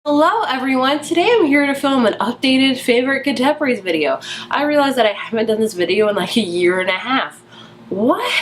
Hello everyone, today I'm here to film an updated favorite contemporaries video. I realized that I haven't done this video in like a year and a half. What?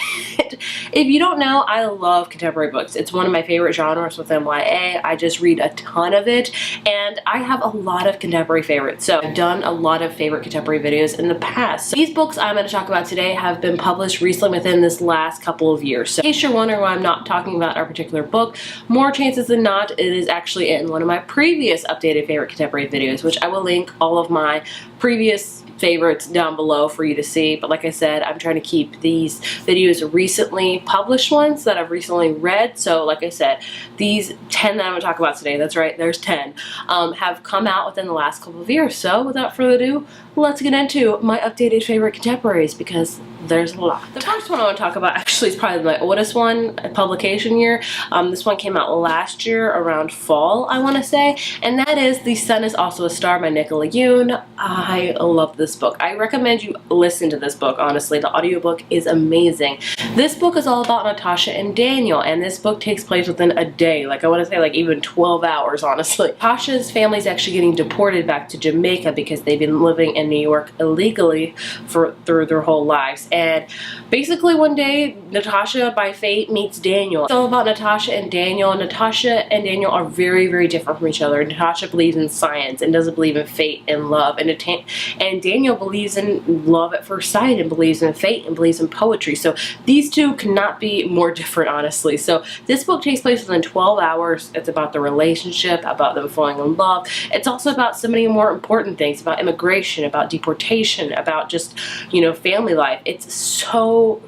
If you don't know, I love contemporary books. It's one of my favorite genres within YA. I just read a ton of it, and I have a lot of contemporary favorites. So I've done a lot of favorite contemporary videos in the past. So these books I'm going to talk about today have been published recently within this last couple of years. So in case you're wondering why I'm not talking about our particular book, more chances than not, it is actually in one of my previous updated favorite contemporary videos, which I will link all of my previous favorites down below for you to see. But like I said, I'm trying to keep these videos recently published ones that I've recently read. So like I said, these 10 that I'm going to talk about today, that's right, there's 10, have come out within the last couple of years. So without further ado, let's get into my updated favorite contemporaries, because there's a lot. The first one I want to talk about actually is probably my oldest one, publication year. This one came out last year around fall, I want to say, and that is The Sun Is Also a Star by Nicola Yoon. I love this book. I recommend you listen to this book, honestly. The audiobook is amazing. This book is all about Natasha and Daniel, and this book takes place within a day. Like, I want to say like even 12 hours, honestly. Natasha's family is actually getting deported back to Jamaica because they've been living in New York illegally through their whole lives. And basically one day, Natasha by fate meets Daniel. It's all about Natasha and Daniel. Natasha and Daniel are very, very different from each other. Natasha believes in science and doesn't believe in fate and love. And Daniel believes in love at first sight and believes in fate and believes in poetry. So these two cannot be more different, honestly. So this book takes place within 12 hours. It's about the relationship, about them falling in love. It's also about so many more important things, about immigration, about deportation, about just, you know, family life. It's so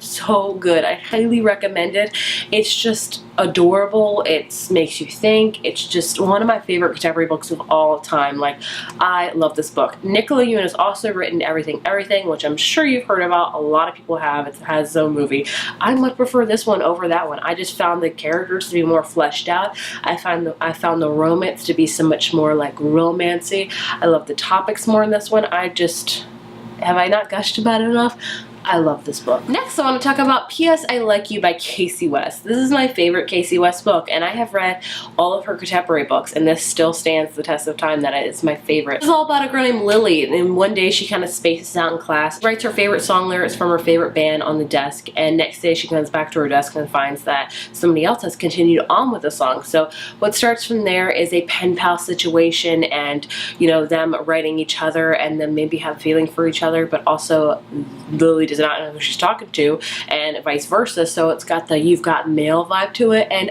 good. I highly recommend it. It's just adorable. It makes you think. It's just one of my favorite contemporary books of all time. Like, I love this book. Nicola Yoon has also written Everything, which I'm sure you've heard about. A lot of people have. It has its own movie. I much prefer this one over that one. I just found the characters to be more fleshed out. I found the romance to be so much more like romancy. I love the topics more in this one. Have I not gushed about it enough? I love this book. Next, I want to talk about P.S. I Like You by Casey West. This is my favorite Casey West book, and I have read all of her contemporary books, and this still stands the test of time that it's my favorite. It's all about a girl named Lily, and one day she kind of spaces out in class, writes her favorite song lyrics from her favorite band on the desk, and next day she comes back to her desk and finds that somebody else has continued on with the song. So what starts from there is a pen pal situation, and, you know, them writing each other and then maybe have feeling for each other, but also Lily does not know who she's talking to, and vice versa. So it's got the You've Got Mail vibe to it, and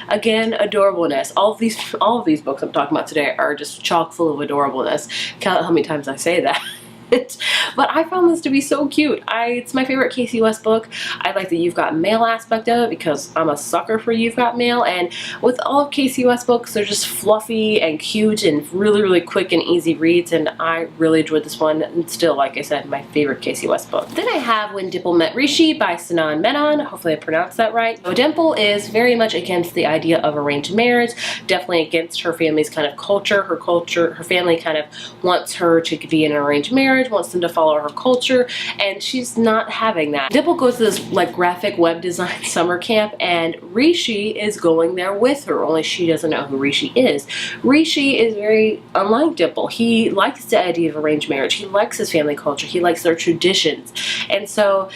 again, adorableness. All of these books I'm talking about today are just chock full of adorableness. Count how many times I say that. But I found this to be so cute. It's my favorite Casey West book. I like the You've Got Mail aspect of it because I'm a sucker for You've Got Mail, and with all of Casey West books, they're just fluffy and cute and really, really quick and easy reads, and I really enjoyed this one, and still, like I said, my favorite Casey West book. Then I have When Dimple Met Rishi by Sanan Menon. Hopefully I pronounced that right. So Dimple is very much against the idea of arranged marriage, definitely against her family's kind of culture. Her family kind of wants her to be in an arranged marriage, wants them to follow her culture, and she's not having that. Dimple goes to this like graphic web design summer camp, and Rishi is going there with her, only she doesn't know who Rishi is. Rishi is very unlike Dimple. He likes the idea of arranged marriage. He likes his family culture. He likes their traditions, and so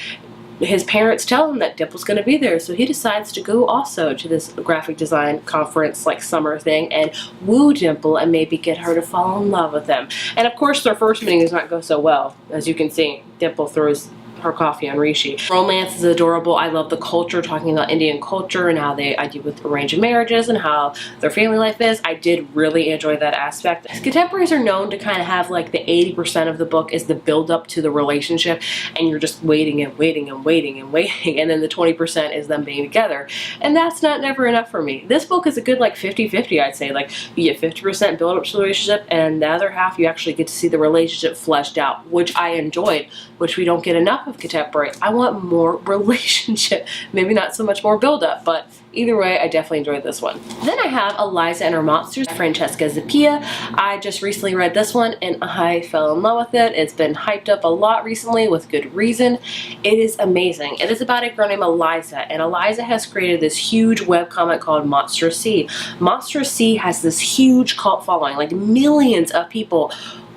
his parents tell him that Dimple's going to be there, so he decides to go also to this graphic design conference, like summer thing, and woo Dimple and maybe get her to fall in love with him. And of course their first meeting does not go so well. As you can see, Dimple throws her coffee on Rishi. Romance is adorable. I love the culture, talking about Indian culture and how I deal with arranged marriages and how their family life is. I did really enjoy that aspect. Contemporaries are known to kind of have like the 80% of the book is the build up to the relationship, and you're just waiting and waiting and waiting and waiting, and then the 20% is them being together, and that's not never enough for me. This book is a good like 50-50, I'd say. Like, you get 50% build up to the relationship, and the other half you actually get to see the relationship fleshed out, which I enjoyed, which we don't get enough type of contemporary. I want more relationship. Maybe not so much more build-up, but either way, I definitely enjoyed this one. Then I have Eliza and Her Monsters, Francesca Zappia. I just recently read this one and I fell in love with it. It's been hyped up a lot recently with good reason. It is amazing. It is about a girl named Eliza, and Eliza has created this huge webcomic called Monster C. Monster C has this huge cult following, like millions of people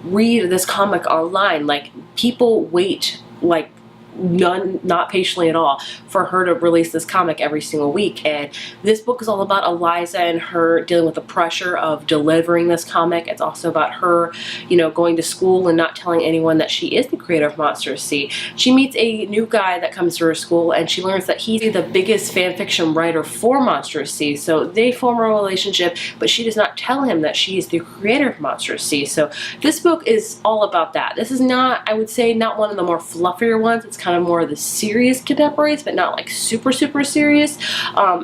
read this comic online. Like, people wait like not patiently at all for her to release this comic every single week. And this book is all about Eliza and her dealing with the pressure of delivering this comic. It's also about her, you know, going to school and not telling anyone that she is the creator of Monster C. She meets a new guy that comes to her school, and she learns that he's the biggest fan fiction writer for Monster C. So they form a relationship, but she does not tell him that she is the creator of Monster C. So this book is all about that. This is not, I would say, not one of the more fluffier ones. It's kind of more of the serious contemporaries, but not like super serious.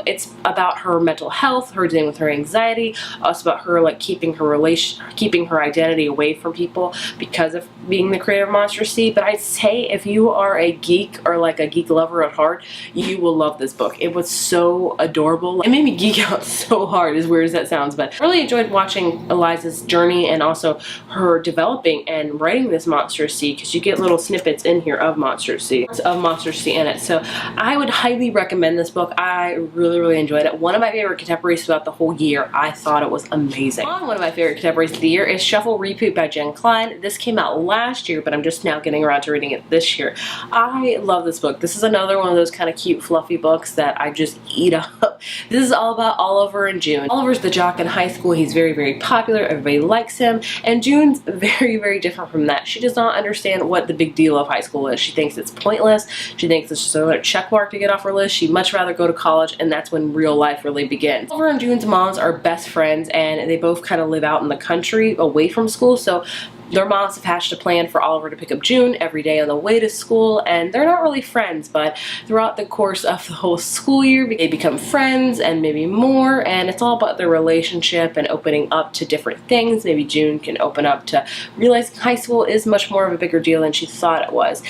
It's about her mental health, her dealing with her anxiety, also about her like keeping her identity away from people because of being the creator of Monster C. But I'd say if you are a geek or like a geek lover at heart, you will love this book. It was so adorable. It made me geek out so hard, as weird as that sounds, but I really enjoyed watching Eliza's journey and also her developing and writing this Monster C, because you get little snippets in here of Monster C in it. So I would highly recommend this book. I really enjoyed it. One of my favorite contemporaries throughout the whole year. I thought it was amazing. One of my favorite contemporaries of the year is Shuffle Reboot by Jen Klein. This came out last year, but I'm just now getting around to reading it this year. I love this book. This is another one of those kind of cute fluffy books that I just eat up. This is all about Oliver and June. Oliver's the jock in high school. He's very popular. Everybody likes him. And June's very different from that. She does not understand what the big deal of high school is. She thinks it's pointless. She thinks it's just another check mark to get off her list. She'd much rather go to college, and that's when real life really begins. Oliver and June's moms are best friends, and they both kind of live out in the country away from school, so their moms have hatched a plan for Oliver to pick up June every day on the way to school, and they're not really friends, but throughout the course of the whole school year, they become friends and maybe more, and it's all about their relationship and opening up to different things. Maybe June can open up to realizing high school is much more of a bigger deal than she thought it was.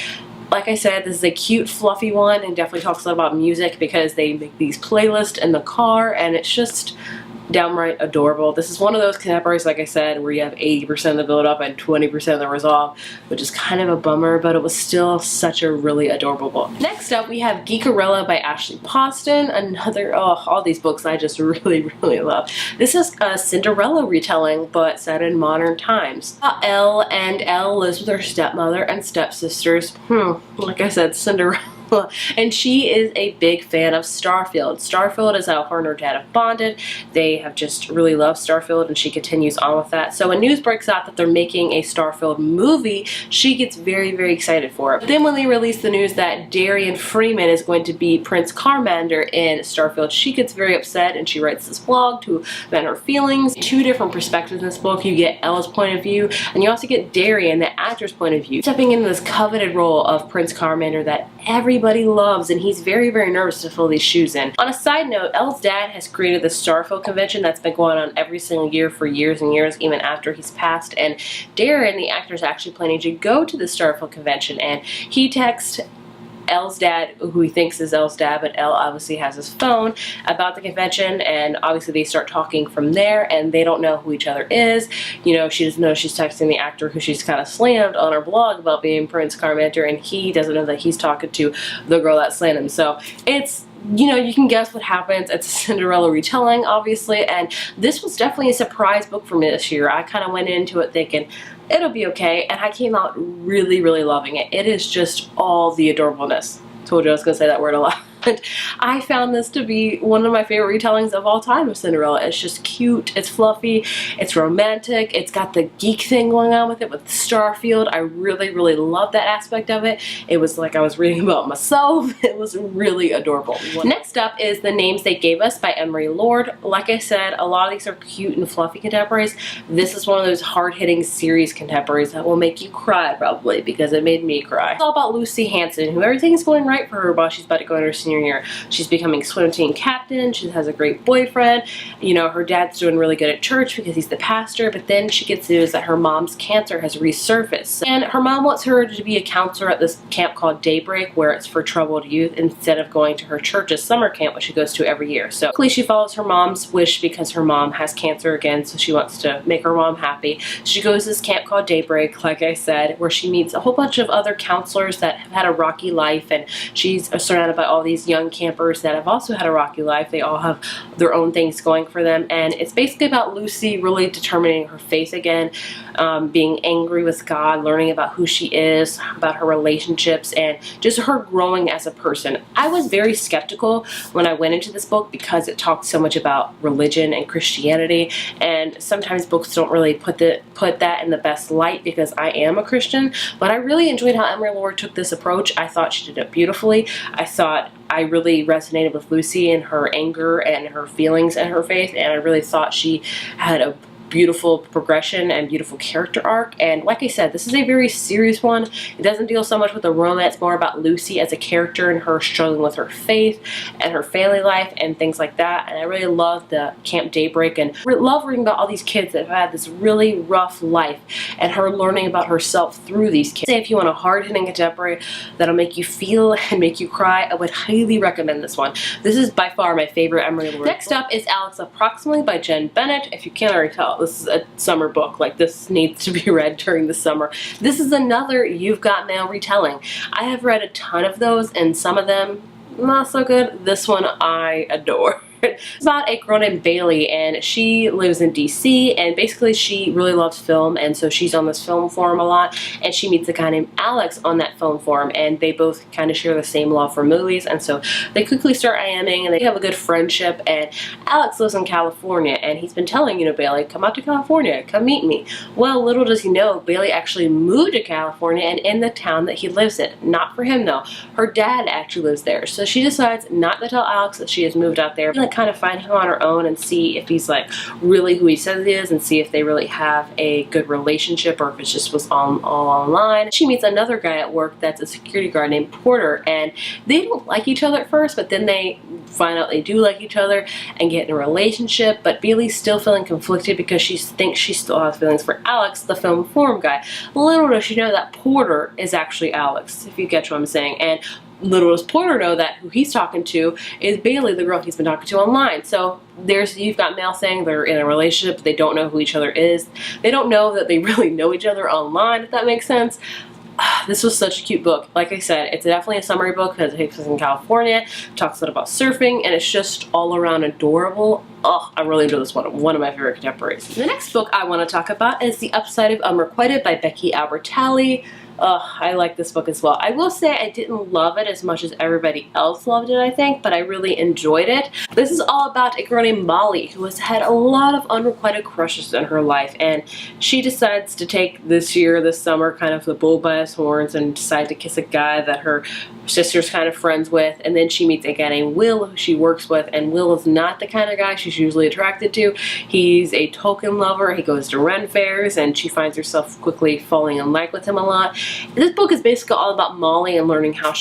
Like I said, this is a cute, fluffy one, and definitely talks a lot about music because they make these playlists in the car, and it's just downright adorable. This is one of those contemporaries, like I said, where you have 80% of the build-up and 20% of the resolve, which is kind of a bummer, but it was still such a really adorable book. Next up, we have Geekerella by Ashley Poston. Another, all these books I just really love. This is a Cinderella retelling, but set in modern times. Elle lives with her stepmother and stepsisters. Like I said, Cinderella. And she is a big fan of Starfield. Starfield is how her and her dad have bonded. They have just really loved Starfield, and she continues on with that. So when news breaks out that they're making a Starfield movie, she gets very excited for it. But then when they release the news that Darian Freeman is going to be Prince Charmander in Starfield, she gets very upset, and she writes this blog to vent her feelings. Two different perspectives in this book. You get Elle's point of view, and you also get Darian, the actor's point of view, stepping into this coveted role of Prince Charmander that everybody loves, and he's very nervous to fill these shoes in. On a side note, Elle's dad has created the Starfield convention that's been going on every single year for years and years, even after he's passed, and Darren, the actor, is actually planning to go to the Starfield convention, and he texts Elle's dad, who he thinks is Elle's dad, but Elle obviously has his phone, about the convention, and obviously they start talking from there, and they don't know who each other is. You know, she doesn't know she's texting the actor who she's kind of slammed on her blog about being Prince Charmander, and he doesn't know that he's talking to the girl that slammed him. So it's, you know, you can guess what happens. It's a Cinderella retelling, obviously, and this was definitely a surprise book for me this year. I kind of went into it thinking it'll be okay, and I came out really loving it. It is just all the adorableness. Told you I was going to say that word a lot. I found this to be one of my favorite retellings of all time of Cinderella. It's just cute, it's fluffy, it's romantic, it's got the geek thing going on with it with Starfield. I really love that aspect of it. It was like I was reading about myself. It was really adorable. Next up is The Names They Gave Us by Emery Lord. Like I said, a lot of these are cute and fluffy contemporaries. This is one of those hard-hitting series contemporaries that will make you cry, probably, because it made me cry. It's all about Lucy Hanson, who everything's going right for her while she's about to go into her senior senior year. She's becoming swim team captain. She has a great boyfriend. You know, her dad's doing really good at church because he's the pastor, but then she gets news that her mom's cancer has resurfaced. And her mom wants her to be a counselor at this camp called Daybreak, where it's for troubled youth, instead of going to her church's summer camp, which she goes to every year. So luckily she follows her mom's wish because her mom has cancer again, so she wants to make her mom happy. She goes to this camp called Daybreak, like I said, where she meets a whole bunch of other counselors that have had a rocky life, and she's surrounded by all these young campers that have also had a rocky life. They all have their own things going for them, and it's basically about Lucy really determining her faith again, being angry with God, learning about who she is, about her relationships, and just her growing as a person. I was very skeptical when I went into this book because it talked so much about religion and Christianity, and sometimes books don't really put that in the best light because I am a Christian, but I really enjoyed how Emery Lord took this approach. I thought she did it beautifully. I thought I really resonated with Lucy and her anger and her feelings and her faith, and I really thought she had a beautiful progression and beautiful character arc. And like I said, this is a very serious one. It doesn't deal so much with the romance, more about Lucy as a character and her struggling with her faith and her family life and things like that. And I really love the Camp Daybreak, and love reading about all these kids that have had this really rough life and her learning about herself through these kids. If you want a hard-hitting contemporary that'll make you feel and make you cry, I would highly recommend this one. This is by far my favorite Emery Lord. Next up is Alex Approximately by Jen Bennett. If you can't already tell, this is a summer book. Like, this needs to be read during the summer. This is another You've Got Mail retelling. I have read a ton of those, and some of them not so good. This one I adore. It's about a girl named Bailey, and she lives in DC, and basically she really loves film, and so she's on this film forum a lot, and she meets a guy named Alex on that film forum, and they both kind of share the same love for movies, and so they quickly start IMing, and they have a good friendship. And Alex lives in California, and he's been telling, you know, Bailey, come out to California, come meet me. Well, little does he know, Bailey actually moved to California and in the town that he lives in. Not for him though. Her dad actually lives there, so she decides not to tell Alex that she has moved out there, and kind of find him on her own and see if he's like really who he says he is, and see if they really have a good relationship or if it just was all online. She meets another guy at work that's a security guard named Porter, and they don't like each other at first, but then they find out they do like each other and get in a relationship. But Bailey's still feeling conflicted because she thinks she still has feelings for Alex, the film forum guy. Little does she know that Porter is actually Alex, if you get what I'm saying. And little does Porter know that who he's talking to is Bailey, the girl he's been talking to online. So there's You've Got Mail saying they're in a relationship, but they don't know who each other is. They don't know that they really know each other online, if that makes sense. This was such a cute book. Like I said, it's definitely a summery book because it takes place in California, talks a lot about surfing, and it's just all around adorable. Oh, I really enjoyed this one. One of my favorite contemporaries. The next book I want to talk about is The Upside of Unrequited by Becky Albertalli. I like this book as well. I will say I didn't love it as much as everybody else loved it, I think, but I really enjoyed it. This is all about a girl named Molly who has had a lot of unrequited crushes in her life, and she decides to take this summer, kind of the bull by his horns and decide to kiss a guy that her sister's kind of friends with. And then she meets a guy named Will who she works with, and Will is not the kind of guy she's usually attracted to. He's a token lover. He goes to Ren fairs, and she finds herself quickly falling in love with him a lot. This book is basically all about Molly and learning who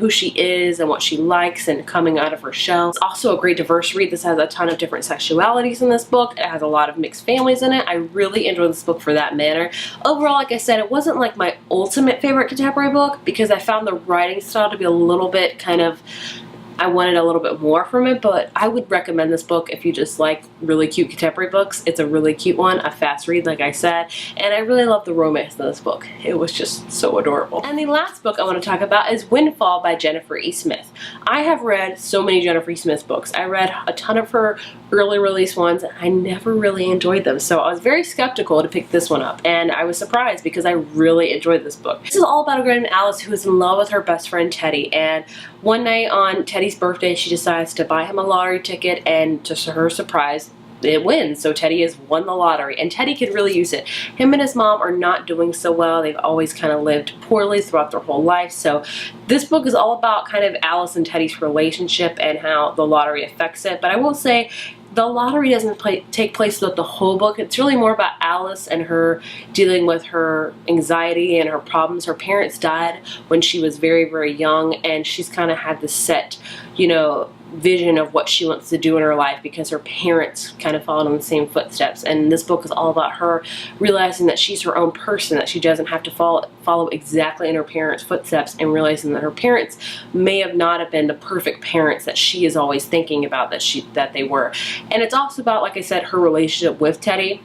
she is and what she likes and coming out of her shell. It's also a great diverse read. This has a ton of different sexualities in this book. It has a lot of mixed families in it. I really enjoyed this book for that manner. Overall, like I said, it wasn't like my ultimate favorite contemporary book because I found the writing style to be a little bit kind of, I wanted a little bit more from it, but I would recommend this book if you just like really cute contemporary books. It's a really cute one, a fast read like I said, and I really love the romance in this book. It was just so adorable. And the last book I want to talk about is Windfall by Jennifer E. Smith. I have read so many Jennifer E. Smith books. I read a ton of her early release ones, and I never really enjoyed them, so I was very skeptical to pick this one up, and I was surprised because I really enjoyed this book. This is all about a girl named Alice who is in love with her best friend Teddy, and one night on Teddy's birthday she decides to buy him a lottery ticket, and to her surprise it wins. So Teddy has won the lottery, and Teddy could really use it. Him and his mom are not doing so well. They've always kind of lived poorly throughout their whole life. So this book is all about kind of Alice and Teddy's relationship and how the lottery affects it. But I will say the lottery doesn't take place throughout the whole book. It's really more about Alice and her dealing with her anxiety and her problems. Her parents died when she was very, very young, and she's kind of had this set, you know, vision of what she wants to do in her life because her parents kind of followed in the same footsteps. And this book is all about her realizing that she's her own person, that she doesn't have to follow exactly in her parents' footsteps, and realizing that her parents may have not have been the perfect parents that she is always thinking about that they were. And it's also about, like I said, her relationship with Teddy.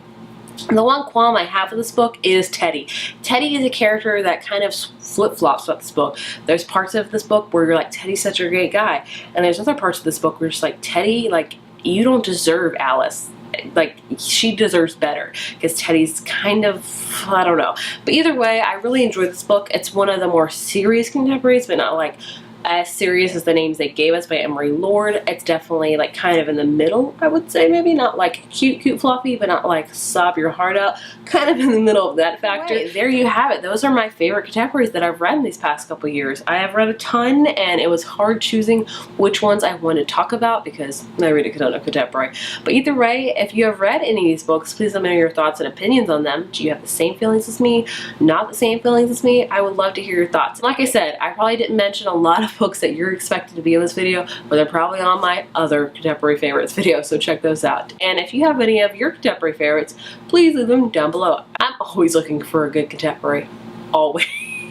The one qualm I have with this book is Teddy. Teddy is a character that kind of flip-flops throughout this book. There's parts of this book where you're like, Teddy's such a great guy. And there's other parts of this book where you're just like, Teddy, like, you don't deserve Alice. Like, she deserves better. Because Teddy's kind of, I don't know. But either way, I really enjoyed this book. It's one of the more serious contemporaries, but not like as serious as the names they gave us by Emery Lord. It's definitely like kind of in the middle, I would say. Maybe not like cute fluffy, but not like sob your heart out. Kind of in the middle of that factor. Right. There you have it. Those are my favorite contemporaries that I've read in these past couple years. I have read a ton, and it was hard choosing which ones I wanted to talk about because I read a ton of contemporary. But either way, if you have read any of these books, please let me know your thoughts and opinions on them. Do you have the same feelings as me? Not the same feelings as me? I would love to hear your thoughts. Like I said, I probably didn't mention a lot of books that you're expected to be in this video, but they're probably on my other contemporary favorites video, so check those out. And if you have any of your contemporary favorites, please leave them down below. I'm always looking for a good contemporary. Always.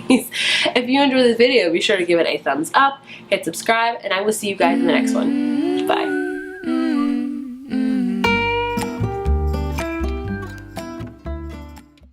If you enjoyed this video, be sure to give it a thumbs up, hit subscribe, and I will see you guys in the next one.